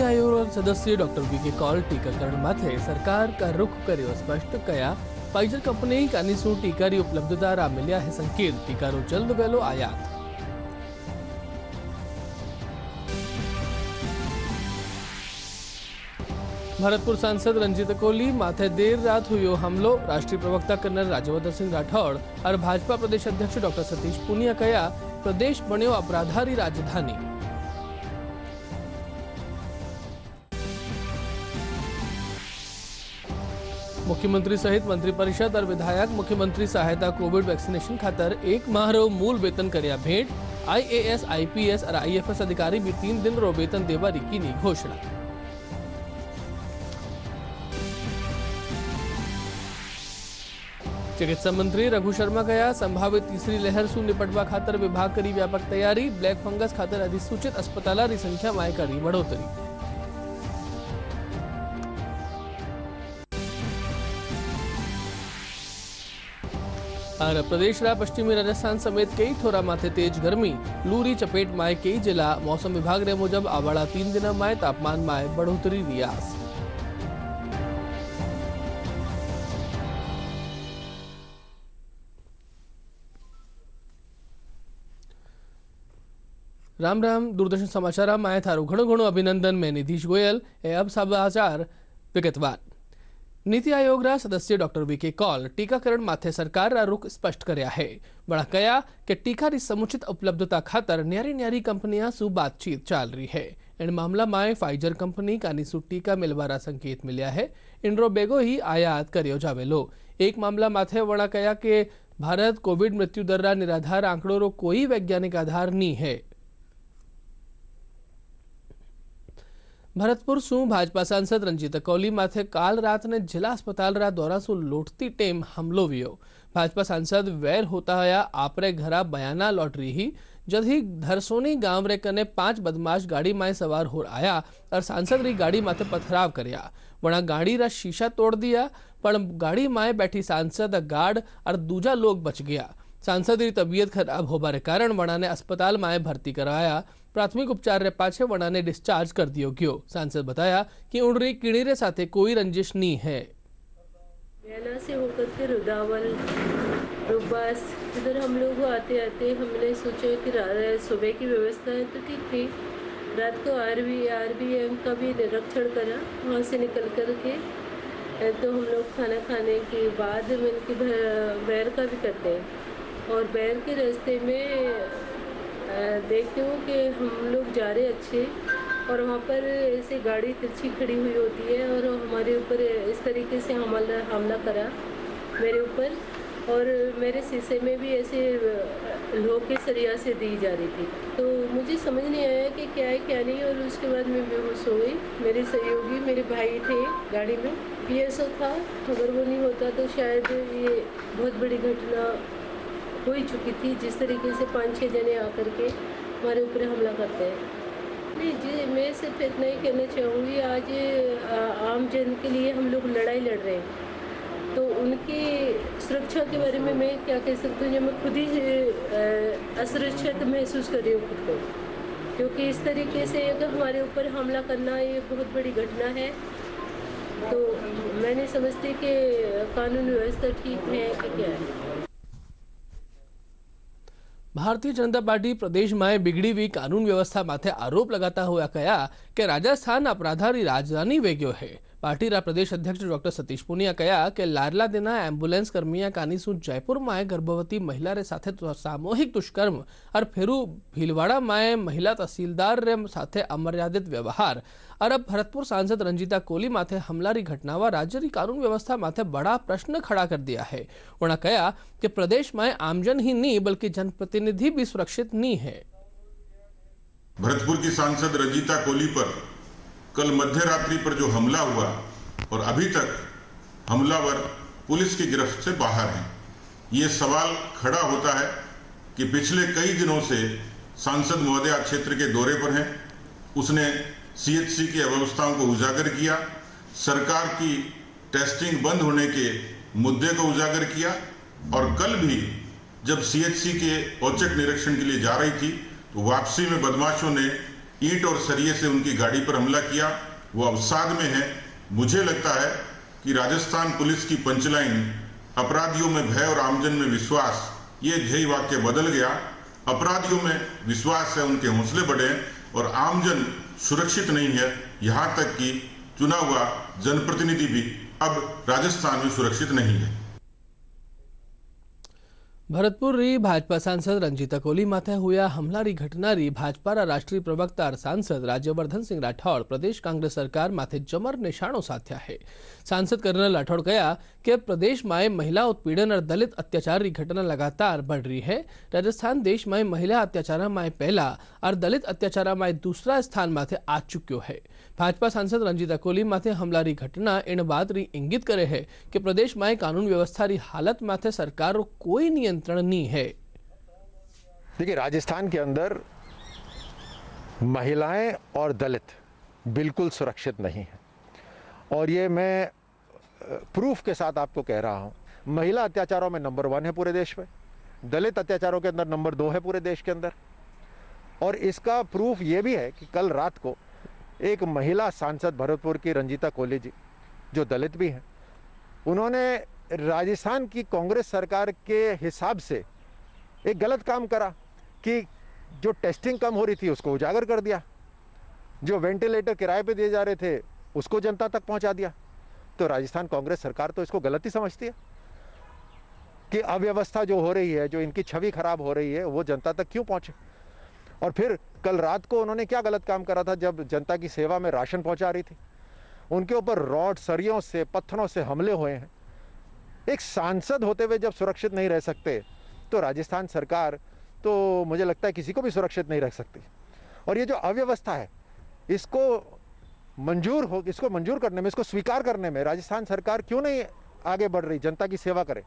आयोग सदस्य doctor VK call टीकाकरण माथे सरकार का रुख कर्यो स्पष्ट कया फाइजर कंपनी कानीसू टीकारी उपलब्धता रा मिल्या है संकेत टीकारो जल्द वेलो आयात। भरतपुर सांसद रंजीत कोहली माथे देर रात हुयो हमलो राष्ट्रीय प्रवक्ता कर्नल राज्यवर्धन सिंह राठौड़ और भाजपा प्रदेश अध्यक्ष डॉक्टर सतीश पूनिया कया प्रदेश बन्यो अपराधारी राजधानी। मुख्यमंत्री सहित मंत्रिपरिषद और विधायक मुख्यमंत्री सहायता कोविड वैक्सीनेशन खातर 1 माह रो मूल वेतन कर्या भेंट। IAS, IPS और IFS अधिकारी भी 3 दिन रो वेतन देवारी की घोषणा। चिकित्सा मंत्री रघु शर्मा कया संभावित तीसरी लहर सु निपटवा खातर विभाग करी व्यापक तैयारी। ब्लैक फंगस खातर अधिसूचित अस्पतालारी संख्या में करी बढ़ोतरी। और प्रदेश रा पश्चिमी राजस्थान समेत कई ठोरा माथे तेज गर्मी लूरी चपेट माए कई जिला मौसम विभाग रे मुजब आवाड़ा 3 दिन में तापमान में बढ़ोतरी रियास। राम राम दूरदर्शन समाचार में थारू घणो घणो अभिनंदन। मैं निधीश गोयल। अब समाचार विगतवार। नीति आयोग रा सदस्य डॉक्टर वीके कॉल टीकाकरण माथे सरकार रा रुख स्पष्ट कर्या है। बड़ा कया कि टीका री समुचित उपलब्धता खातर न्यारी न्यारी कंपनियां सु बातचीत चल रही है। इन मामला में फाइजर कंपनी कानीसु टीका मिलवारा संकेत मिल्या है। इनरो बेगो ही आयात कर्यो जावेलो। एक मामला माथे वणा कया कि भारत कोविड मृत्यु दर रा निराधार आंकड़ो रो कोई वैज्ञानिक आधार नहीं है। भरतपुर सु भाजपा सांसद रंजीत कोहली माथे काल रात ने जिला अस्पताल रा दौरा सु लौटती टेम हमलो वियो। भाजपा सांसद वैर होता हया आपरे घरा बयाना लौटरी ही जद ही धरसोनी गांव रे कने 5 बदमाश गाड़ी में सवार हो आया और सांसद री गाड़ी माथे पथराव कर्या। वणा गाड़ी रा शीशा तोड़ दिया पर गाड़ी में बैठी सांसद गार्ड और दूजा लोग बच गया। सांसद री तबीयत खराब होबारे कारण वणा ने अस्पताल में भर्ती करवाया। प्राथमिक उपचार रे पाछे वणा ने डिस्चार्ज कर दियो गयो। सांसद बताया कि उनरी किणी रे साथे कोई रंजिश नहीं है। बयाना से होकर के रुदावल रुबास इधर हम लोग आते आते हमने सोचा कि सुबह की व्यवस्था है तो ठीक थी। रात को RBM का भी निरीक्षण करा। वहाँ से निकल कर के तो हम लोग खाना खाने के बाद मिलकर बैर का भी करते हैं और बैर के रास्ते में देखते हो कि हम लोग जा रहे अच्छे और वहाँ पर ऐसे गाड़ी तिरछी खड़ी हुई होती है और हमारे ऊपर इस तरीके से हमला करा मेरे ऊपर और मेरे शीशे में भी ऐसे लोहे के सरिया से दी जा रही थी। तो मुझे समझ नहीं आया कि क्या है क्या नहीं और उसके बाद मैं बेहोश हो गई। मेरे सहयोगी मेरे भाई थे गाड़ी में, PSO था। अगर वो नहीं होता तो शायद ये बहुत बड़ी घटना हो ही चुकी थी। जिस तरीके से 5-6 जने आकर के हमारे ऊपर हमला करते हैं। नहीं जी, मैं सिर्फ इतना ही कहना चाहूँगी, आज आम जन के लिए हम लोग लड़ाई लड़ रहे हैं तो उनकी सुरक्षा के बारे में मैं क्या कह सकती हूँ। मैं खुद ही असुरक्षित महसूस कर रही हूँ खुद को, क्योंकि इस तरीके से अगर हमारे ऊपर हमला करना ये बहुत बड़ी घटना है। तो मैं नहीं समझती कि कानून व्यवस्था ठीक है कि क्या है। भारतीय जनता पार्टी प्रदेश में बिगड़ी हुई कानून व्यवस्था माथे आरोप लगाता हुआ कहा कि राजस्थान अपराधारी राजधानी वेग्यो है। पार्टी रा प्रदेश अध्यक्ष डॉक्टर सतीश पूनिया कहा कि लारला दिना एम्बुलेंस कर्मिया कानीसू जयपुर में गर्भवती महिला रे साथे सामूहिक दुष्कर्म और फेरू भीलवाड़ा में महिला तहसीलदार रे साथे अमर्यादित व्यवहार और अब भरतपुर सांसद रंजीता कोहली माथे हमलारी घटनावा राज्य री कानून व्यवस्था माथे बड़ा प्रश्न खड़ा कर दिया है। उन्होंने कहा कि प्रदेश में आमजन ही नहीं बल्कि जनप्रतिनिधि भी सुरक्षित नहीं है। भरतपुर की सांसद रंजीता कोहली पर कल मध्य रात्रि पर जो हमला हुआ और अभी तक हमलावर पुलिस की गिरफ्त से बाहर हैं। ये सवाल खड़ा होता है कि पिछले कई दिनों से सांसद महोदया क्षेत्र के दौरे पर हैं। उसने CHC की अव्यवस्थाओं को उजागर किया, सरकार की टेस्टिंग बंद होने के मुद्दे को उजागर किया और कल भी जब CHC के औचक निरीक्षण के लिए जा रही थी तो वापसी में बदमाशों ने ईंट और सरिये से उनकी गाड़ी पर हमला किया, वो अवसाद में है। मुझे लगता है कि राजस्थान पुलिस की पंचलाइन अपराधियों में भय और आमजन में विश्वास, ये ध्येय वाक्य बदल गया। अपराधियों में विश्वास है, उनके हौसले बढ़े और आमजन सुरक्षित नहीं है। यहाँ तक कि चुना हुआ जनप्रतिनिधि भी अब राजस्थान में सुरक्षित नहीं है। भरतपुर री भाजपा सांसद रंजीता कोली माथे हुआ हमला री घटना री भाजपा राष्ट्रीय प्रवक्ता और सांसद राज्यवर्धन सिंह राठौड़ प्रदेश कांग्रेस सरकार माथे जमर निशानों साध्या है। सांसद कर्नल राठौड़ कहा कि प्रदेश में महिला उत्पीड़न और दलित अत्याचार की घटना लगातार बढ़ रही है। राजस्थान देश में महिला अत्याचार में पहला और दलित अत्याचार में दूसरा स्थान माथे आ चुक्यो है। भाजपा सांसद रंजीता कोली माथे हमला की घटना इन बात री इंगित करे है कि प्रदेश में कानून व्यवस्था री हालत माथे सरकार रो कोई नियंत्रण नहीं है। देखिए, राजस्थान के अंदर महिलाएं और दलित बिल्कुल सुरक्षित नहीं है और ये मैं प्रूफ के साथ आपको कह रहा हूं। महिला अत्याचारों में नंबर 1 है पूरे देश में, दलित अत्याचारों के अंदर नंबर 2 है पूरे देश के अंदर। और इसका प्रूफ ये भी है कि कल रात को एक महिला सांसद भरतपुर की रंजीता कोली जी, जो दलित भी हैं, उन्होंने राजस्थान की कांग्रेस सरकार के हिसाब से एक गलत काम करा कि जो टेस्टिंग कम हो रही थी उसको उजागर कर दिया, जो वेंटिलेटर किराए पे दिए जा रहे थे उसको जनता तक पहुंचा दिया। तो राजस्थान कांग्रेस सरकार तो इसको गलत ही समझती है कि अव्यवस्था जो हो रही है, जो इनकी छवि खराब हो रही है, वो जनता तक क्यों पहुंचे। और फिर कल रात को उन्होंने क्या गलत काम करा था, जब जनता की सेवा में राशन पहुंचा रही थी, उनके ऊपर रॉड, सरियों से, पत्थरों से हमले हुए हैं। एक सांसद होते हुए जब सुरक्षित नहीं रह सकते तो राजस्थान सरकार तो मुझे लगता है किसी को भी सुरक्षित नहीं रख सकती। और ये जो अव्यवस्था है, इसको मंजूर करने में, इसको स्वीकार करने में राजस्थान सरकार क्यों नहीं आगे बढ़ रही, जनता की सेवा करे।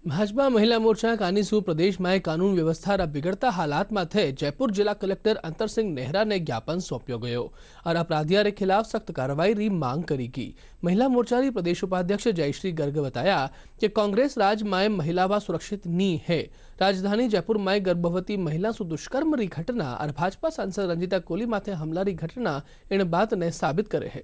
भाजपा महिला मोर्चा कानीसू प्रदेश में कानून व्यवस्था रा बिगड़ता हालात माथे जयपुर जिला कलेक्टर अंतर सिंह नेहरा ने ज्ञापन सौंप्यो गयो और अपराधियों के खिलाफ सख्त कार्रवाई री मांग करेगी। महिला मोर्चा री प्रदेश उपाध्यक्ष जयश्री गर्ग बताया कि कांग्रेस राज में महिला सुरक्षित नहीं है। राजधानी जयपुर में गर्भवती महिला सु दुष्कर्म री घटना और भाजपा सांसद रंजीता कोली माथे हमला री घटना इन बात ने साबित करे है।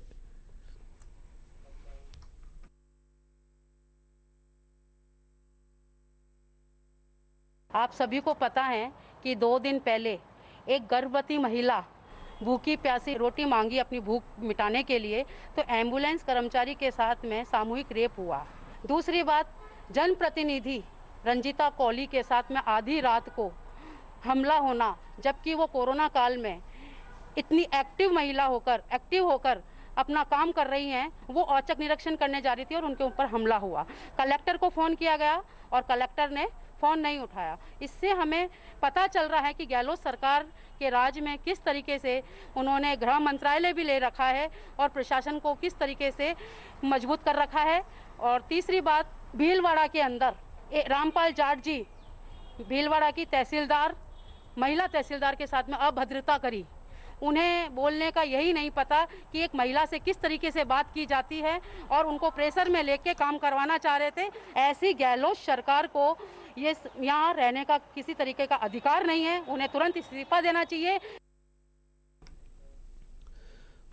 आप सभी को पता है कि 2 दिन पहले एक गर्भवती महिला भूखी प्यासी रोटी मांगी अपनी भूख मिटाने के लिए, तो एम्बुलेंस कर्मचारी के साथ में सामूहिक रेप हुआ। दूसरी बात, जनप्रतिनिधि रंजीता कोली के साथ में आधी रात को हमला होना, जबकि वो कोरोना काल में इतनी एक्टिव होकर अपना काम कर रही हैं। वो औचक निरीक्षण करने जा रही थी और उनके ऊपर हमला हुआ। कलेक्टर को फ़ोन किया गया और कलेक्टर ने फ़ोन नहीं उठाया। इससे हमें पता चल रहा है कि गहलोत सरकार के राज में किस तरीके से उन्होंने गृह मंत्रालय भी ले रखा है और प्रशासन को किस तरीके से मजबूत कर रखा है। और तीसरी बात, भीलवाड़ा के अंदर रामपाल जाट जी, भीलवाड़ा की तहसीलदार, महिला तहसीलदार के साथ में अभद्रता करी। उन्हें बोलने का यही नहीं पता कि एक महिला से किस तरीके से बात की जाती है और उनको प्रेशर में लेके काम करवाना चाह रहे थे। ऐसी गहलोत सरकार को ये यहाँ रहने का किसी तरीके का अधिकार नहीं है, उन्हें तुरंत इस्तीफा देना चाहिए।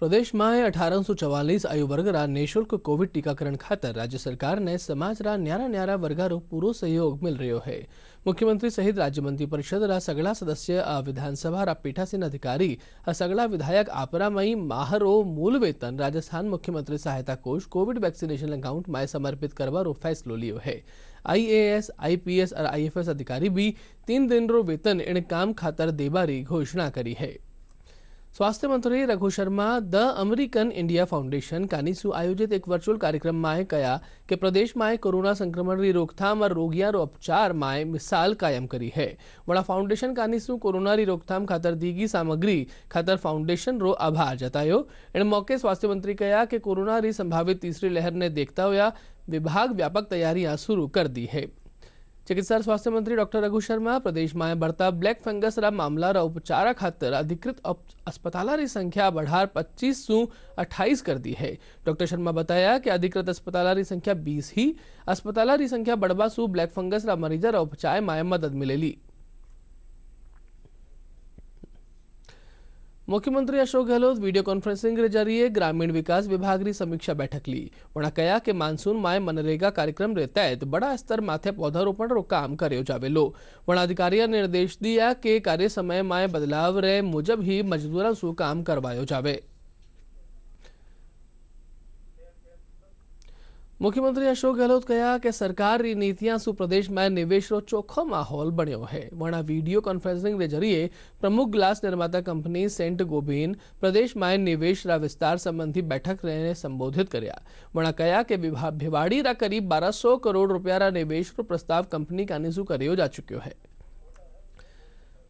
प्रदेश में 1844 आयु वर्ग रा निःशुल्क कोविड टीकाकरण खातर राज्य सरकार ने समाज रा न्यारा वर्गा रो पूरो सहयोग मिल रह्यो है। मुख्यमंत्री सहित राज्य मंत्री परिषद रा सगला सदस्य विधानसभा रा पीठासीन अधिकारी सगला विधायक आपरा मई माहरो मूल वेतन राजस्थान मुख्यमंत्री सहायता कोष कोविड वैक्सीनेशन अकाउंट में समर्पित करवा रो फैसलो लियो है। IAS, IPS और IFS अधिकारी भी 3 दिन रो वेतन इन काम खातर देबारी घोषणा करी है। स्वास्थ्य मंत्री Raghu Sharma the American India Foundation कानीसू आयोजित एक वर्चुअल कार्यक्रम में कहा कि प्रदेश में कोरोना संक्रमण की रोकथाम और रोगियों रो उपचार में मिसाल कायम करी है। वड़ा फाउंडेशन कानीसू कोरोना की रोकथाम खातर दीगी सामग्री खातर फाउंडेशन रो आभार जतायो। इन मौके स्वास्थ्य मंत्री कहा कि कोरोना की संभावित तीसरी लहर ने देखता हुआ विभाग व्यापक तैयारियां शुरू कर दी है। चिकित्सा और स्वास्थ्य मंत्री डॉक्टर रघु शर्मा प्रदेश में बढ़ता ब्लैक फंगस रा मामला रा उपचार खातर अधिकृत अस्पताल की संख्या बढ़ार 25 से 28 कर दी है। डॉक्टर शर्मा बताया कि अधिकृत अस्पताल की संख्या 20 ही अस्पताल की संख्या बढ़वा सु ब्लैक फंगस रा मरीजा रा उपचार में मदद मिलेली। मुख्यमंत्री अशोक गहलोत वीडियो कॉन्फ्रेंसिंग के जरिए ग्रामीण विकास विभाग की समीक्षा बैठक ली। उन्होंने कहा कि मानसून में मनरेगा कार्यक्रम रे तहत बड़ा स्तर माथे पौधारोपण रो काम कर्यो जावेलो। वण अधिकारी ने निर्देश दिया कि कार्य समय में बदलाव रे मुजब ही मजदूरों सु काम करवायो जावे। मुख्यमंत्री अशोक गहलोत कहा कि सरकार की नीतियां सु प्रदेश में निवेश रो चोखो माहौल बन्यो है। वणा वीडियो कॉन्फ्रेंसिंग के जरिए प्रमुख ग्लास निर्माता कंपनी सेंट गोबिन प्रदेश में निवेश रा विस्तार संबंधी बैठक ने संबोधित करया। वणा कहा कि भिवाड़ी रा करीब 1200 करोड़ रुपया रा निवेश रो प्रस्ताव कंपनी कानीसु कर्यो जा चुक्यो है।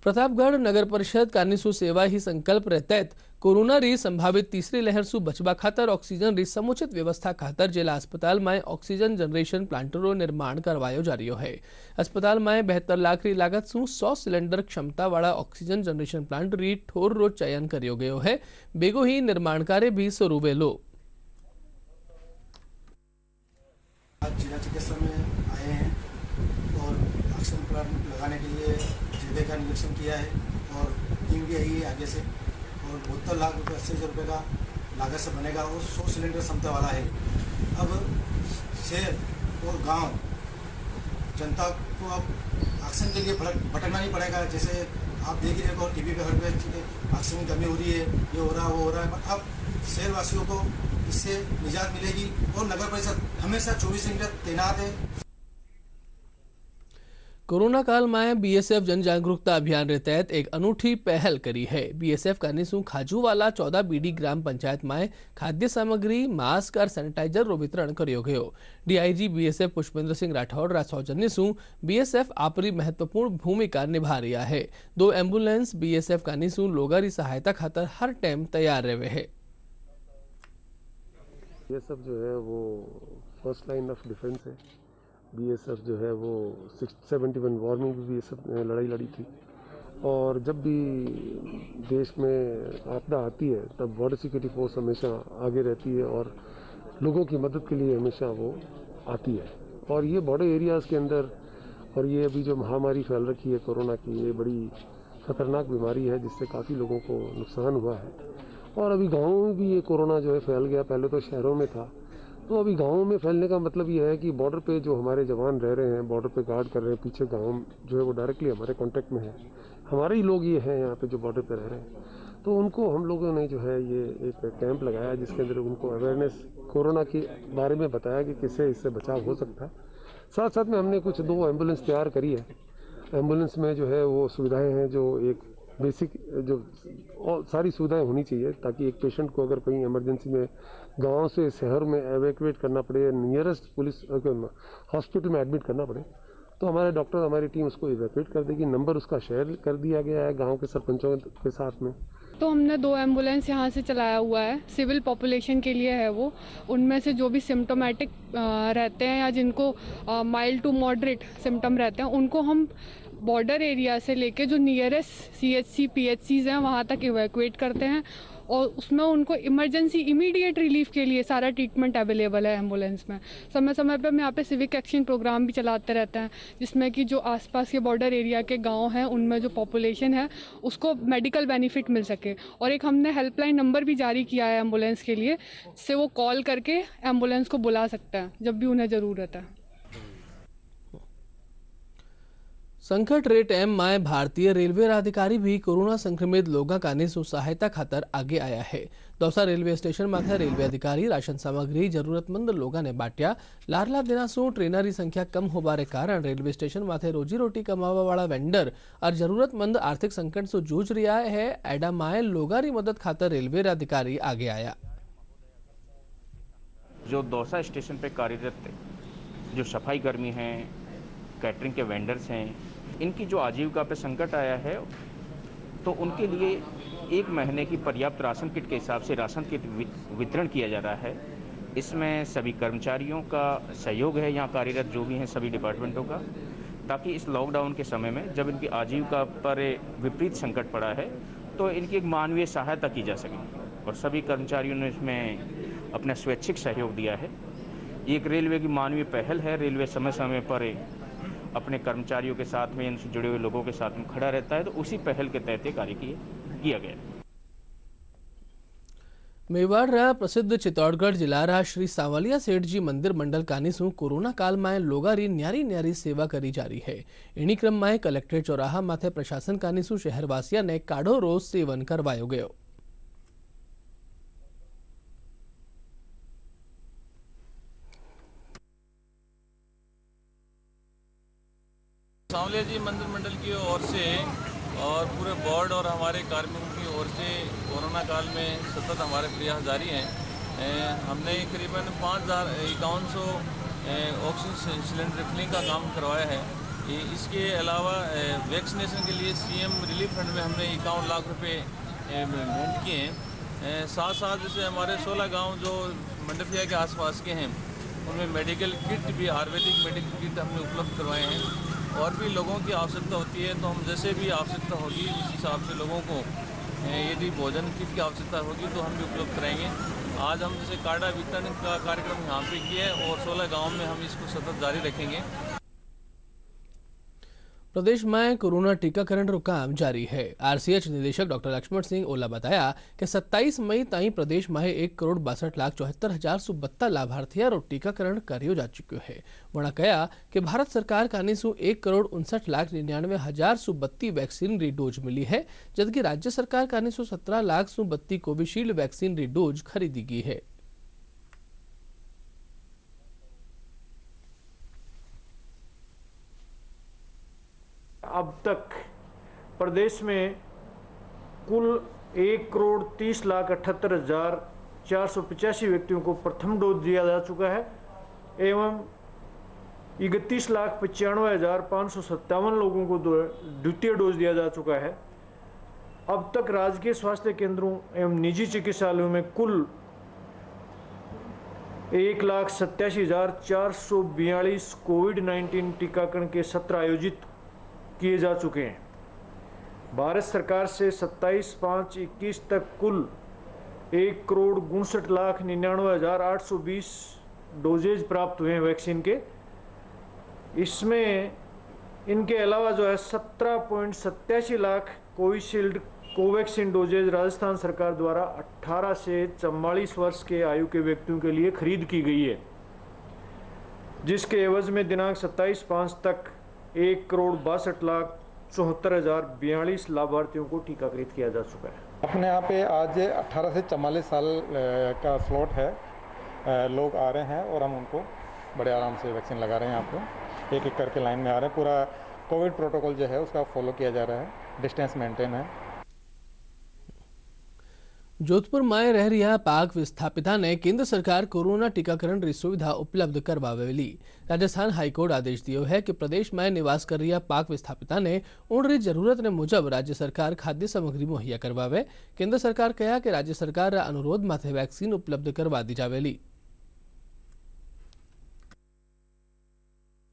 प्रतापगढ़ नगर परिषद कानीसु सेवा ही संकल्प रे तहत कोरोना री संभावित तीसरी लहर सु बचवा खातर ऑक्सीजन री समुचित व्यवस्था खातर जिला अस्पताल में ऑक्सीजन जनरेशन प्लांटरो निर्माण करवायो जा रह्यो है। अस्पताल में 72 लाख री लागत सु 100 सिलेंडर क्षमता वाला ऑक्सीजन जनरेशन प्लांट री ठोर रो चयन कर्यो गयो है। बेगो ही निर्माण कार्य भी शुरू वेलो। आज जिला चिकित्सा में आए हैं और ऑक्सीजन प्लांट लगाने के लिए जगह का निरीक्षण किया है और टीम भी आई है आगे से और 72 लाख रुपये 80 हज़ार रुपये का लागत से बनेगा और 100 सिलेंडर क्षमता वाला है। अब शहर और गांव जनता को अब ऑक्सीजन के लिए भटकना नहीं पड़ेगा। जैसे आप देख ही रहे हो टीवी पे हर पे ऑक्सीजन की कमी हो रही है, ये हो रहा है वो हो रहा है। अब शहरवासियों को इससे निजात मिलेगी और नगर परिषद हमेशा 24 घंटे तैनात है। कोरोना काल में बीएसएफ जन जागरूकता अभियान के तहत एक अनूठी पहल करी है। बीएसएफ कानीसु खाजूवाला 14 बीडी ग्राम पंचायत में खाद्य सामग्री, मास्क और सैनिटाइजर रो वितरण कर्यो गयो। डीआईजी बीएसएफ पुष्पेंद्र सिंह राठौड़ रा सौजन्य सु बीएसएफ आपरी महत्वपूर्ण भूमिका निभा रहा है। 2 एम्बुलेंस बीएसएफ कानीसु लोगा री सहायता खातर हर टाइम तैयार रहे है। बीएसएफ जो है वो फर्स्ट लाइन ऑफ डिफेंस है। बीएसएफ जो है वो 71 वॉर में भी बीएसएफ ने लड़ाई लड़ी थी और जब भी देश में आपदा आती है तब बॉर्डर सिक्योरिटी फोर्स हमेशा आगे रहती है और लोगों की मदद के लिए हमेशा वो आती है। और ये बॉर्डर एरियाज़ के अंदर और ये अभी जो महामारी फैल रखी है कोरोना की, ये बड़ी ख़तरनाक बीमारी है जिससे काफ़ी लोगों को नुकसान हुआ है। और अभी गाँवों में भी ये कोरोना जो है फैल गया। पहले तो शहरों में था, तो अभी गाँवों में फैलने का मतलब ये है कि बॉर्डर पे जो हमारे जवान रह रहे हैं, बॉर्डर पे गार्ड कर रहे हैं, पीछे गाँव जो है वो डायरेक्टली हमारे कांटेक्ट में है। हमारे ही लोग ये हैं यहाँ पे जो बॉर्डर पे रह रहे हैं, तो उनको हम लोगों ने जो है ये एक कैंप लगाया जिसके अंदर उनको अवेयरनेस कोरोना के बारे में बताया कि किससे इससे बचाव हो सकता है। साथ साथ में हमने कुछ 2 एम्बुलेंस तैयार करी है। एम्बुलेंस में जो है वो सुविधाएँ हैं, जो एक बेसिक जो और सारी सुविधाएं होनी चाहिए ताकि एक पेशेंट को अगर कहीं इमरजेंसी में गांव से शहर में एवैक्यूएट करना पड़े, नियरेस्ट पुलिस हॉस्पिटल में एडमिट करना पड़े, तो हमारे डॉक्टर, हमारी टीम उसको इवैक्यूएट कर देगी। नंबर उसका शेयर कर दिया गया है गांव के सरपंचों के साथ में। तो हमने 2 एम्बुलेंस यहाँ से चलाया हुआ है। सिविल पॉपुलेशन के लिए है वो। उनमें से जो भी सिम्टोमेटिक रहते हैं या जिनको माइल्ड टू मॉडरेट सिम्टम रहते हैं, उनको हम बॉर्डर एरिया से लेके जो नियरेस्ट सीएचसी पीएचसीज हैं वहाँ तक इवैक्यूएट करते हैं और उसमें उनको इमरजेंसी इमीडिएट रिलीफ के लिए सारा ट्रीटमेंट अवेलेबल है एम्बुलेंस में। समय समय पर हम यहाँ पे सिविक एक्शन प्रोग्राम भी चलाते रहते हैं जिसमें कि जो आसपास के बॉर्डर एरिया के गांव हैं उनमें जो पॉपुलेशन है उसको मेडिकल बेनिफिट मिल सके। और एक हमने हेल्पलाइन नंबर भी जारी किया है एम्बुलेंस के लिए, जिससे वो कॉल करके एम्बुलेंस को बुला सकते हैं जब भी उन्हें ज़रूरत है। संकट रे टाइम में भारतीय रेलवे अधिकारी भी कोरोना संक्रमित लोगों का सहायता खातर आगे आया है। दौसा रेलवे स्टेशन माथे रेलवे अधिकारी राशन सामग्री जरूरतमंद लोगों ने बांटिया। लारला दिना सु ट्रेनर की संख्या कम होबारे कारण रेलवे स्टेशन माथे रोजी रोटी कमावा वाला वेंडर और जरूरतमंद आर्थिक संकट से जूझ रहा है। एडा माए लोगों की मदद खातर रेलवे अधिकारी आगे आया। जो दौसा स्टेशन पे कार्यरत जो सफाई कर्मी हैं, कैटरिंग के वेंडर्स हैं, इनकी जो आजीविका पे संकट आया है तो उनके लिए 1 महीने की पर्याप्त राशन किट के हिसाब से राशन किट वितरण किया जा रहा है। इसमें सभी कर्मचारियों का सहयोग है, यहाँ कार्यरत जो भी हैं सभी डिपार्टमेंटों का, ताकि इस लॉकडाउन के समय में जब इनकी आजीविका पर विपरीत संकट पड़ा है तो इनकी एक मानवीय सहायता की जा सके। और सभी कर्मचारियों ने इसमें अपना स्वैच्छिक सहयोग दिया है। ये एक रेलवे की मानवीय पहल है। रेलवे समय समय पर अपने कर्मचारियों के साथ में, इनसे जुड़े हुए लोगों के साथ में खड़ा रहता है, तो उसी पहल के तहत ये कार्य किया गया। मेवाड़ प्रसिद्ध चित्तौड़गढ़ जिला श्री सांवलिया सेठ जी मंदिर मंडल कानीसू कोरोना काल में लोगारी न्यारी न्यारी सेवा करी जा रही है। एनी क्रम में कलेक्ट्रेट चौराहा माथे प्रशासन कानीसू शहरवासिया ने काढ़ो रोज सेवन करवायो गयो। सांवलिया जी मंदिर मंडल की ओर से और पूरे बोर्ड और हमारे कार्मिकों की ओर से कोरोना काल में सतत हमारे प्रयास जारी हैं। हमने करीबन 5,5100 ऑक्सीजन सिलेंडर रिफिलिंग का काम करवाया है। इसके अलावा वैक्सीनेशन के लिए सीएम रिलीफ फंड में हमने 51 लाख रुपए भेंट किए हैं। साथ साथ जैसे हमारे 16 गांव जो मंडपिया के आसपास के हैं उनमें मेडिकल किट भी, आयुर्वेदिक मेडिकल किट हमने उपलब्ध करवाए हैं। और भी लोगों की आवश्यकता होती है तो हम जैसे भी आवश्यकता होगी उस हिसाब से लोगों को यदि भोजन किट की आवश्यकता होगी तो हम भी उपलब्ध कराएंगे। आज हम जैसे काढ़ा वितरण का कार्यक्रम यहाँ पे किया है और 16 गाँव में हम इसको सतत जारी रखेंगे। प्रदेश में कोरोना टीकाकरण रो काम जारी है। आरसीएच निदेशक डॉक्टर लक्ष्मण सिंह ओला बताया कि 27 मई ताईं प्रदेश में 1,62,74,072 लाभार्थियों रो टीकाकरण करियो जा चुक्यो है। वणा कहा कि भारत सरकार कानीसू 1,59,99,132 वैक्सीन री डोज मिली है, जबकि राज्य सरकार कानीसू 17,32 कोविशील्ड वैक्सीन री डोज खरीदी गई है। अब तक प्रदेश में कुल 1,30,78,485 व्यक्तियों को प्रथम डोज दिया जा चुका है एवं 31,95,557 लोगों को द्वितीय डोज दिया जा चुका है। अब तक राजकीय स्वास्थ्य केंद्रों एवं निजी चिकित्सालयों में कुल 1,87,442 कोविड-19 टीकाकरण के सत्र आयोजित किए जा चुके हैं। भारत सरकार से 27/5/21 तक कुल 1,59,99,820 डोजेज प्राप्त हुए हैं वैक्सीन के। इसमें इनके अलावा जो है 17.87 lakh Covishield Covaxin doses Rajasthan सरकार द्वारा 18 से 44 वर्ष के आयु के व्यक्तियों के लिए खरीद की गई है, जिसके एवज में दिनांक 27/5 तक 1,62,74,042 लाभार्थियों को टीकाकृत किया जा चुका है। अपने यहाँ पे आज 18 से 44 साल का स्लॉट है। लोग आ रहे हैं और हम उनको बड़े आराम से वैक्सीन लगा रहे हैं। यहाँ पे एक एक करके लाइन में आ रहे हैं। पूरा कोविड प्रोटोकॉल जो है उसका फॉलो किया जा रहा है, डिस्टेंस मेंटेन है। जोधपुर में रह रहा पाक विस्थापिता ने केंद्र सरकार कोरोना टीकाकरण री सुविधा उपलब्ध करवावेली। राजस्थान हाईकोर्ट आदेश दियो है कि प्रदेश में निवास कर रहा पाक विस्थापिता ने उन री जरूरत ने मुजब राज्य सरकार खाद्य सामग्री मुहैया करवावे। केंद्र सरकार कहा कि राज्य सरकार अनुरोध माथे वैक्सीन उपलब्ध करवा दी जावेली।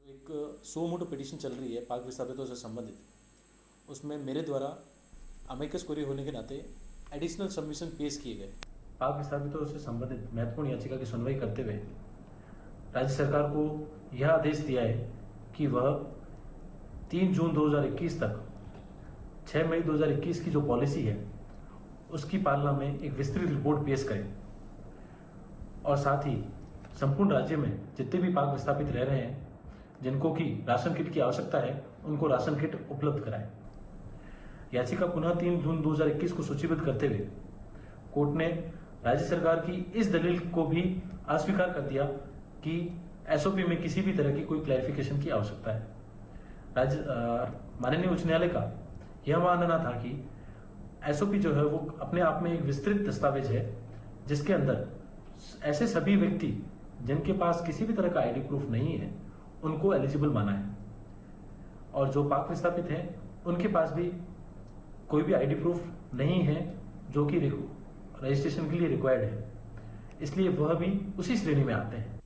एक 100 मोटो पिटीशन चल रही है पाक विस्थापितों से संबंधित, उसमें मेरे द्वारा अमेकस क्वेरी होने के नाते एडिशनल सबमिशन पेश किए गए। पाक विस्थापितों से संबंधित महत्वपूर्ण याचिका की सुनवाई करते हुए राज्य सरकार को यह आदेश दिया है कि वह 3 जून 2021 तक 6 मई 2021 की जो पॉलिसी है उसकी पालना में एक विस्तृत रिपोर्ट पेश करें और साथ ही संपूर्ण राज्य में जितने भी पाक विस्थापित रह रहे हैं जिनको कि राशन किट की आवश्यकता है उनको राशन किट उपलब्ध कराएं। याचिका पुनः 3 जून 2021 को सूचीबद्ध करते हुए कोर्ट ने राज्य सरकार की इस दलील को भी अस्वीकार कर दिया कि एसओपी में किसी भी तरह की कोई क्लैरिफिकेशन की आवश्यकता है। माननीय उच्च न्यायालय का यह मानना था कि एसओपी जो है वो अपने आप में एक विस्तृत दस्तावेज है जिसके अंदर ऐसे सभी व्यक्ति जिनके पास किसी भी तरह का आईडी प्रूफ नहीं है उनको एलिजिबल माना है और जो पाक विस्थापित हैं उनके पास भी कोई भी आईडी प्रूफ नहीं है जो कि रजिस्ट्रेशन के लिए रिक्वायर्ड है, इसलिए वह भी उसी श्रेणी में आते हैं।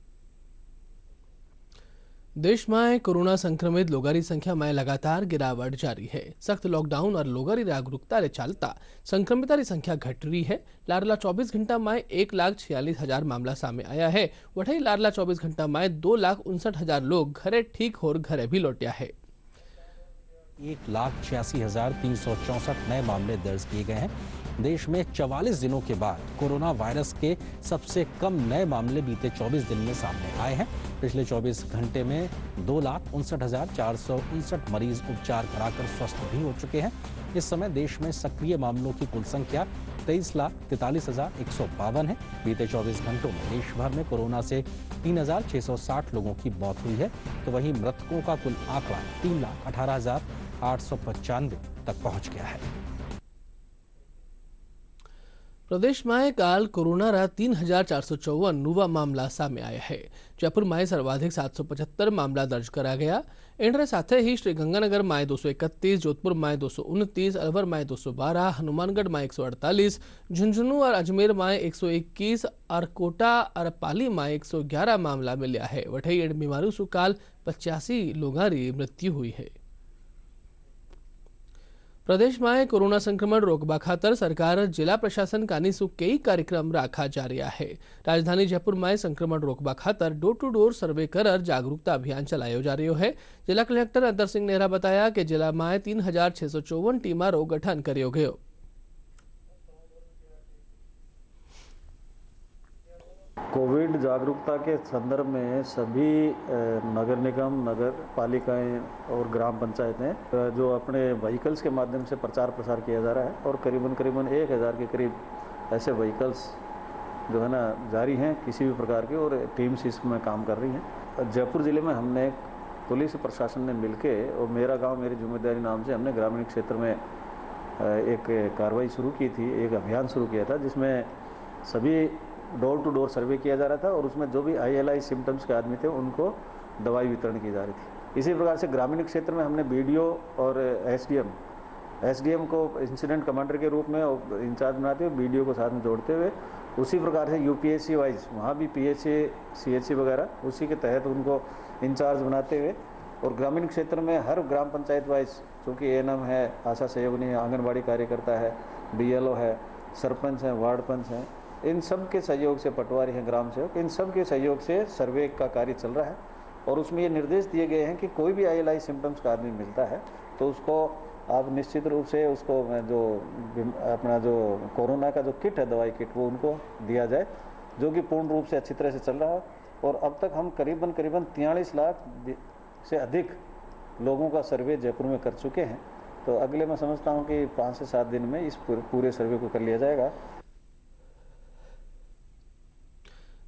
देश में कोरोना संक्रमित लोगों की संख्या में लगातार गिरावट जारी है। सख्त लॉकडाउन और लोगों की जागरूकता रे चलता संक्रमितों की संख्या घट रही है। लारला 24 घंटा में 1,46,000 मामला सामने आया है। वही लारला 24 घंटा में 2,59,000 लोग घरे ठीक होर घरे भी लौटिया है। 1,86,364 नए मामले दर्ज किए गए हैं। देश में 44 दिनों के बाद कोरोना वायरस के सबसे कम नए मामले बीते 24 दिन में सामने आए हैं। पिछले 24 घंटे में 2,59,459 मरीज उपचार कराकर स्वस्थ भी हो चुके हैं। इस समय देश में सक्रिय मामलों की कुल संख्या 23,43,152 है। बीते 24 घंटों में देश भर में कोरोना से 3,660 लोगों की मौत हुई है, तो वहीं मृतकों का कुल आंकड़ा 3,18,895 तक पहुंच गया है। प्रदेश में काल कोरोना 3,454 नवा मामला सामे आया है। जयपुर में सर्वाधिक 775 मामला दर्ज करा गया। इनरे साथ ही श्रीगंगानगर में 231, जोधपुर में 229, अलवर में 212, हनुमानगढ़ में 148, झुंझुनू और अजमेर में 121 और कोटा और पाली में 111 मामला मिला है। वठई इन बीमारी से काल 85 लोगों की मृत्यु हुई है। प्रदेश में कोरोना संक्रमण रोकबा खातर सरकार जिला प्रशासन कानी सु कई कार्यक्रम राखा जा रहा है। राजधानी जयपुर में संक्रमण रोकबा खातर डोर टू डोर सर्वे कर जागरूकता अभियान चलायो जा रहा है। जिला कलेक्टर अंतर सिंह नेहरा बताया कि जिला में 3,654 टीम रो गठन करो गयो। कोविड जागरूकता के संदर्भ में सभी नगर निगम, नगर पालिकाएं और ग्राम पंचायतें जो अपने व्हीकल्स के माध्यम से प्रचार प्रसार किया जा रहा है और करीबन 1,000 के करीब ऐसे व्हीकल्स जो है ना जारी हैं किसी भी प्रकार के, और टीम्स इसमें काम कर रही हैं। जयपुर ज़िले में हमने पुलिस प्रशासन ने मिलके और मेरा गाँव मेरी जिम्मेदारी नाम से हमने ग्रामीण क्षेत्र में एक कार्रवाई शुरू की थी, एक अभियान शुरू किया था जिसमें सभी डोर टू डोर सर्वे किया जा रहा था और उसमें जो भी ILI सिम्टम्स के आदमी थे उनको दवाई वितरण की जा रही थी। इसी प्रकार से ग्रामीण क्षेत्र में हमने BDO और SDM को इंसिडेंट कमांडर के रूप में इंचार्ज बनाते हुए BDO को साथ में जोड़ते हुए, उसी प्रकार से UPSC वाइज वहाँ भी PHA CHC वगैरह उसी के तहत उनको इंचार्ज बनाते हुए, और ग्रामीण क्षेत्र में हर ग्राम पंचायत वाइज चूँकि ANM है, आशा सहयोगिनी है, आंगनबाड़ी कार्यकर्ता है, BLO है, सरपंच हैं, वार्ड पंच हैं, इन सब के सहयोग से, पटवारी हैं, ग्राम सेवक, इन सब के सहयोग से सर्वे का कार्य चल रहा है। और उसमें ये निर्देश दिए गए हैं कि कोई भी ILI सिम्टम्स का आदमी मिलता है तो उसको आप निश्चित रूप से उसको जो अपना जो कोरोना का जो किट है, दवाई किट, वो उनको दिया जाए, जो कि पूर्ण रूप से अच्छी तरह से चल रहा है। और अब तक हम करीबन 43 लाख से अधिक लोगों का सर्वे जयपुर में कर चुके हैं। तो अगले मैं समझता हूँ कि 5 से 7 दिन में इस पूरे सर्वे को कर लिया जाएगा।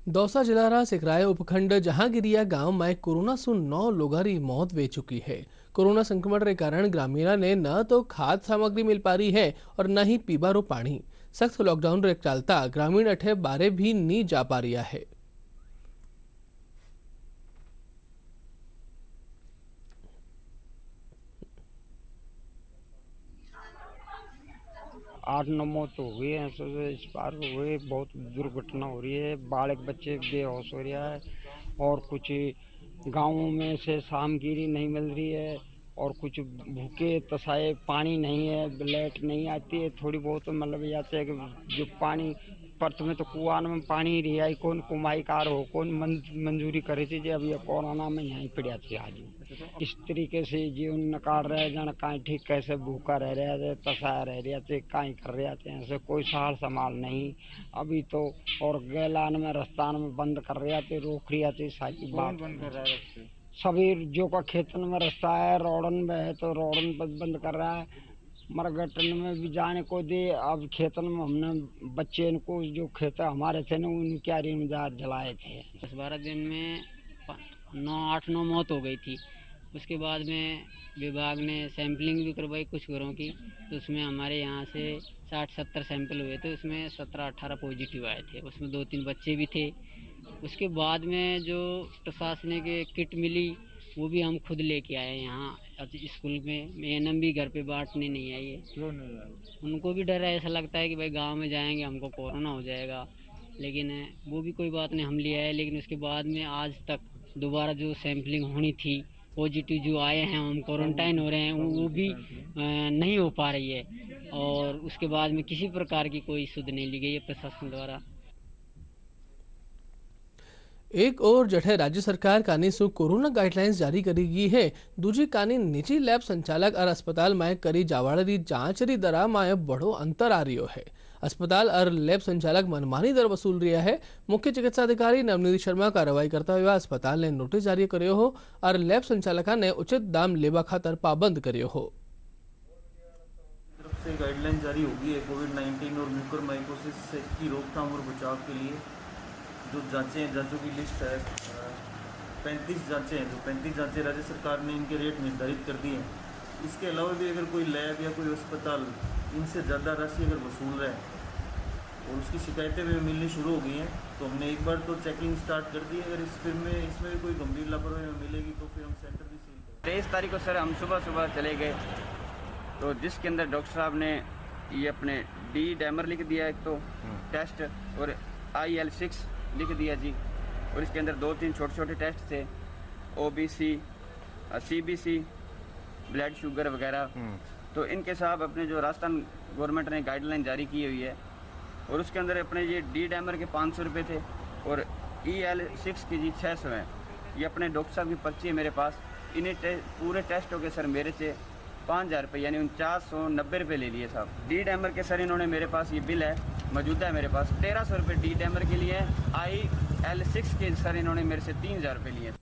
दौसा जिला सिकराय उपखंड जहांगिरिया गांव में कोरोना से 9 लोगों की मौत हो चुकी है। कोरोना संक्रमण के कारण ग्रामीणों ने न तो खाद्य सामग्री मिल पा रही है और न ही पीबारो पानी। सख्त लॉकडाउन रे चलता ग्रामीण अठे बारे भी नहीं जा पा रहा है। 8-9 मौत तो हुई है, इस बार हुई, बहुत दुर्घटना हो रही है, बालक बच्चे बेहोश हो रहा है, और कुछ गांवों में से सामग्री नहीं मिल रही है, और कुछ भूखे तसाए, पानी नहीं है, लाइट नहीं आती है, थोड़ी बहुत मतलब जाते है कि जो पानी परत में तो कुआन में पानी रिया कौन कुमाई कार हो कौन मंजूरी करे थी, अभी कोरोना में यहीं पड़ा थी। आज इस तरीके से जीवन नकार रहे जन कहीं ठीक कैसे भूखा रह रहे थे, तसाया रह रहे थे, कहीं कर रहे थे, ऐसे कोई सहार संभाल नहीं अभी तो। और गैलान में रस्तान में बंद कर रहे थे, रोक रही थी, सारी बात बंद कर रहा है। सभी जो का खेतन में रास्ता है, रोडन में है तो रोडन पर बंद कर रहा है, मरगटन में भी जाने को दे। अब खेतन में हमने बच्चे को जो खेत हमारे थे ना उनकी आरी में जलाए थे। 10-12 दिन में 8-9 मौत हो गई थी। उसके बाद में विभाग ने सैंपलिंग भी करवाई कुछ घरों की, तो उसमें हमारे यहाँ से 60-70 सैंपल हुए थे, उसमें 17-18 पॉजिटिव आए थे, उसमें 2-3 बच्चे भी थे। उसके बाद में जो प्रशासनिक किट मिली वो भी हम खुद लेके आए यहाँ स्कूल में। ANM भी घर पे बांटने नहीं आई है, क्यों नहीं आए? उनको भी डर है, ऐसा लगता है कि भाई गांव में जाएंगे हमको कोरोना हो जाएगा, लेकिन वो भी कोई बात नहीं, हम ले आए। लेकिन उसके बाद में आज तक दोबारा जो सैंपलिंग होनी थी, पॉजिटिव जो आए हैं, हम क्वारंटाइन हो रहे हैं, वो भी नहीं हो पा रही है। और उसके बाद में किसी प्रकार की कोई सुध नहीं ली गई है प्रशासन द्वारा। एक और जठे राज्य सरकार कानी सु कोरोना गाइडलाइंस जारी करेगी है, दूजी कानी निजी लैब संचालक और अस्पताल में करी जावाड़ी जांच री दरा में बड़ो अंतर आ रही है। अस्पताल और लैब संचालक मनमानी दर वसूल रहा है। मुख्य चिकित्सा अधिकारी नवनीत शर्मा कार्रवाई करता हुआ अस्पताल ने नोटिस जारी करो हो और लैब संचालका ने उचित दाम लेवा खातर पाबंद करो हो। तरफ से गाइडलाइन जारी होगी है कोविड-19 और म्यूकोरमाइकोसिस की रोकथाम और बचाव के लिए। जो जांचें हैं, जांचों की लिस्ट है 35 जांचें हैं। जो 35 जांचें राज्य सरकार ने इनके रेट निर्धारित कर दिए हैं। इसके अलावा भी अगर कोई लैब या कोई अस्पताल इनसे ज़्यादा राशि अगर वसूल रहा है और उसकी शिकायतें भी मिलनी शुरू हो गई हैं, तो हमने एक बार तो चेकिंग स्टार्ट कर दी है। अगर इसमें भी कोई गंभीर लापरवाही मिलेगी तो फिर हम सेंटर भी सील करेंगे। 23 तारीख को सर हम सुबह चले गए, तो जिसके अंदर डॉक्टर साहब ने ये अपने डी डैमर लिख दिया एक तो टेस्ट और IL-6 लिख दिया जी, और इसके अंदर 2-3 छोटे टेस्ट थे, OBC, CBC, ब्लड शुगर वगैरह। तो इनके साहब अपने जो राजस्थान गवर्नमेंट ने गाइडलाइन जारी की हुई है, और उसके अंदर अपने ये डी डैमर के 500 रुपये थे और EL-6 की जी 600 है। ये अपने डॉक्टर साहब की पर्ची है मेरे पास। इन्हें पूरे टेस्टों के सर मेरे से 5000 रुपये यानी 4990 रुपये ले लिए साहब। डी डैमर के सर इन्होंने मेरे पास ये बिल है मौजूदा है मेरे पास 1300 रुपये डी डैमर के लिए। IL-6 के सर इन्होंने मेरे से 3000 रुपये लिए।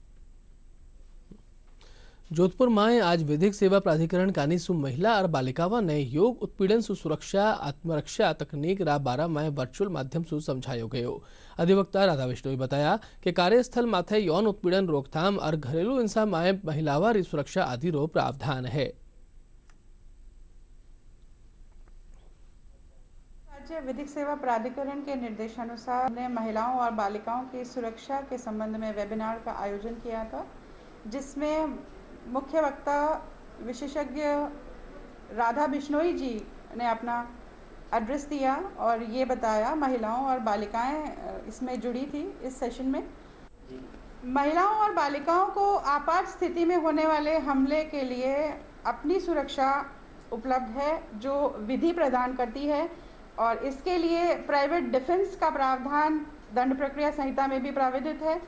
जोधपुर में आज विधिक सेवा प्राधिकरण कानी सु महिला और बालिकावा ने योग उत्पीड़न सु सुरक्षा आत्मरक्षा तकनीक रा बारा में वर्चुअल माध्यम से समझायो गयो। अधिवक्ता राधा विष्णुए बताया कि कार्यस्थल माथे यौन उत्पीड़न रोकथाम और घरेलू हिंसा में महिलावा री सुरक्षा आदि रो प्रावधान है। राज्य विधिक सेवा प्राधिकरण के निर्देशानुसार हमने महिलाओं और बालिकाओं की सुरक्षा के संबंध में वेबिनार का आयोजन किया था, जिसमें मुख्य वक्ता विशेषज्ञ राधा बिश्नोई जी ने अपना एड्रेस दिया और ये बताया महिलाओं और बालिकाएं इसमें जुड़ी थी। इस सेशन में महिलाओं और बालिकाओं को आपात स्थिति में होने वाले हमले के लिए अपनी सुरक्षा उपलब्ध है जो विधि प्रदान करती है, और इसके लिए प्राइवेट डिफेंस का प्रावधान दंड प्रक्रिया संहिता में भी प्राविधित है।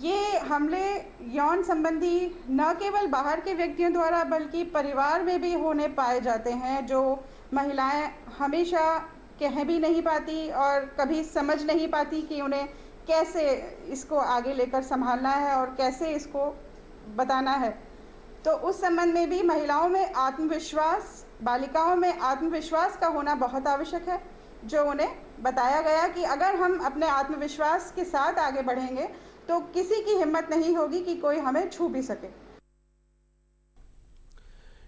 ये हमले यौन संबंधी न केवल बाहर के व्यक्तियों द्वारा बल्कि परिवार में भी होने पाए जाते हैं, जो महिलाएं हमेशा कह भी नहीं पाती और कभी समझ नहीं पाती कि उन्हें कैसे इसको आगे लेकर संभालना है और कैसे इसको बताना है। तो उस संबंध में भी महिलाओं में आत्मविश्वास, बालिकाओं में आत्मविश्वास का होना बहुत आवश्यक है, जो उन्हें बताया गया कि अगर हम अपने आत्मविश्वास के साथ आगे बढ़ेंगे तो किसी की हिम्मत नहीं होगी कि कोई हमें छू भी सके।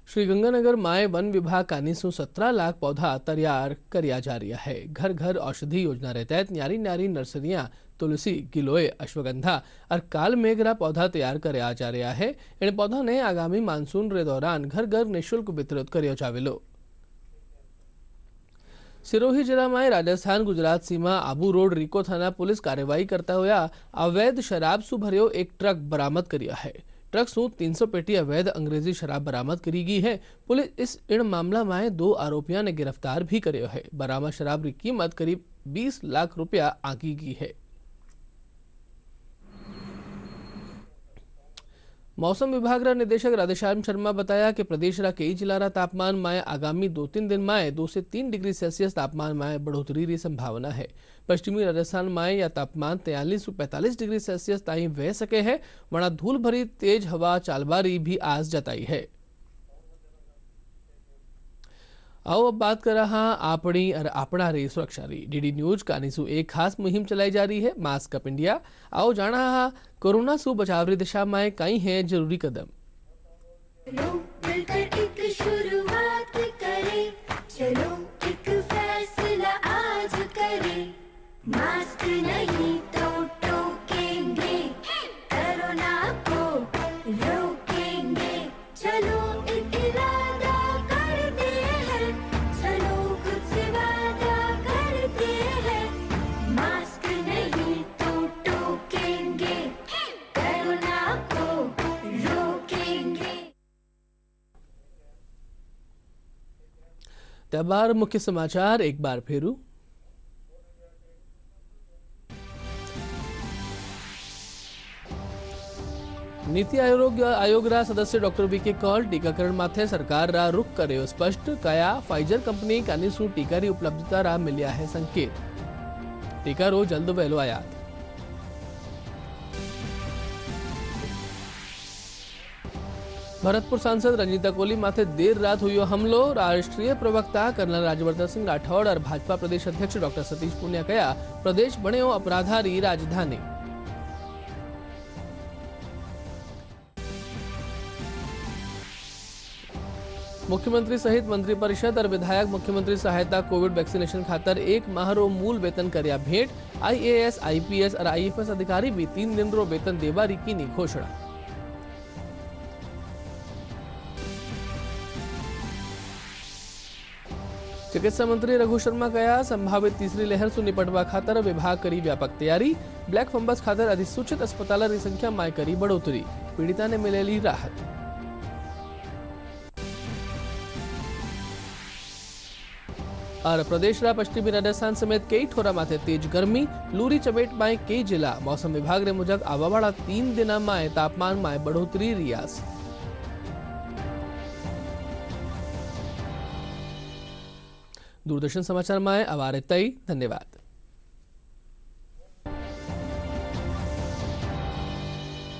श्रीगंगानगर माय वन विभाग कानी सु 17 लाख पौधा तैयार करिया जा रहा है। घर घर औषधि योजना के तहत न्यारी न्यारी नर्सरियां तुलसी, गिलोय, अश्वगंधा और काल मेघरा पौधा तैयार कराया जा रहा है। इन पौधा ने आगामी मानसून रे दौरान घर घर निःशुल्क वितरित करियो जावेलो। सिरोही जिला में राजस्थान गुजरात सीमा आबू रोड रिको थाना पुलिस कार्यवाही करता हुआ अवैध शराब सु भरियो एक ट्रक बरामद किया है। ट्रक सु 300 पेटी अवैध अंग्रेजी शराब बरामद करी गई है। पुलिस इस इन मामला में 2 आरोपियों ने गिरफ्तार भी करो है। बरामद शराब की कीमत करीब 20 लाख रुपया आंकी गई है। मौसम विभाग रा निदेशक राधेश्याम शर्मा बताया कि प्रदेश रा कई जिला रा तापमान में आगामी 2-3 दिन में 2 से 3 डिग्री सेल्सियस तापमान में बढ़ोतरी की संभावना है। पश्चिमी राजस्थान में यह तापमान 43 से 45 डिग्री सेल्सियस ताई बह सके है। वहां धूल भरी तेज हवा चालबारी भी आज जताई है। आओ अब बात कर रहा आपणी और अपना रे सुरक्षा री। डीडी न्यूज कानी सु एक खास मुहिम चलाई जा रही है, मास्क अप इंडिया। आओ जाना हा कोरोना सु बचाव री दिशा में कई है जरूरी कदम। चलो मिलकर एक शुरुआत करें, चलो एक फैसला आज करें। मास्क नहीं तो टोकेंगे, कोरोना को रोकेंगे। चलो एक इरादा करते हैं, चलो खुद से वादा करते हैं। मास्क नहीं तो टोकेंगे, कोरोना को रोकेंगे। त्यौहार मुख्य समाचार एक बार फेरू। નીતિ આયોગના સદસ્ય ડોક્ટર વીકે કૌલ ટીકાકરણ માથે સરકાર રૂખ કર્યો સ્પષ્ટ કયા ફાઇઝર કંપની કાનીસુ ટીકાની ઉપલબ્ધતા રા મિલ્યા હે સંકેત ટીકારો જલ્દ વહેલો આયાત भरतपुर सांसद रंजीता कोहली माथे देर रात हुई हमलो राष्ट्रीय प्रवक्ता कर्नल राज्यवर्धन सिंह राठौड़ और भाजपा प्रदेश अध्यक्ष डॉक्टर सतीश पूनिया कया प्रदेश बन्यो अपराधारी राजधानी। मुख्यमंत्री सहित मंत्रिपरिषद और विधायक मुख्यमंत्री सहायता कोविड वैक्सीनेशन खातर 1 माह रो मूल वेतन कर्या भेंट। IAS, IPS और IFS अधिकारी भी 3 दिन रो वेतन देवारी की घोषणा। चिकित्सा मंत्री रघु शर्मा कया संभावित तीसरी लहर से निपटवा खातर विभाग करी व्यापक तैयारी। ब्लैक फंगस खातर अधिसूचित अस्पताल की संख्या में करी बढ़ोतरी पीड़िता ने मिलेली राहत। और प्रदेश रा पश्चिमी राजस्थान समेत कई ठोरा माथे तेज गर्मी लूरी चपेट में कई जिला मौसम विभाग ने मुजब आवावाड़ा 3 दिन में तापमान में बढ़ोतरी रियास। दूरदर्शन समाचार में अवारे तई धन्यवाद।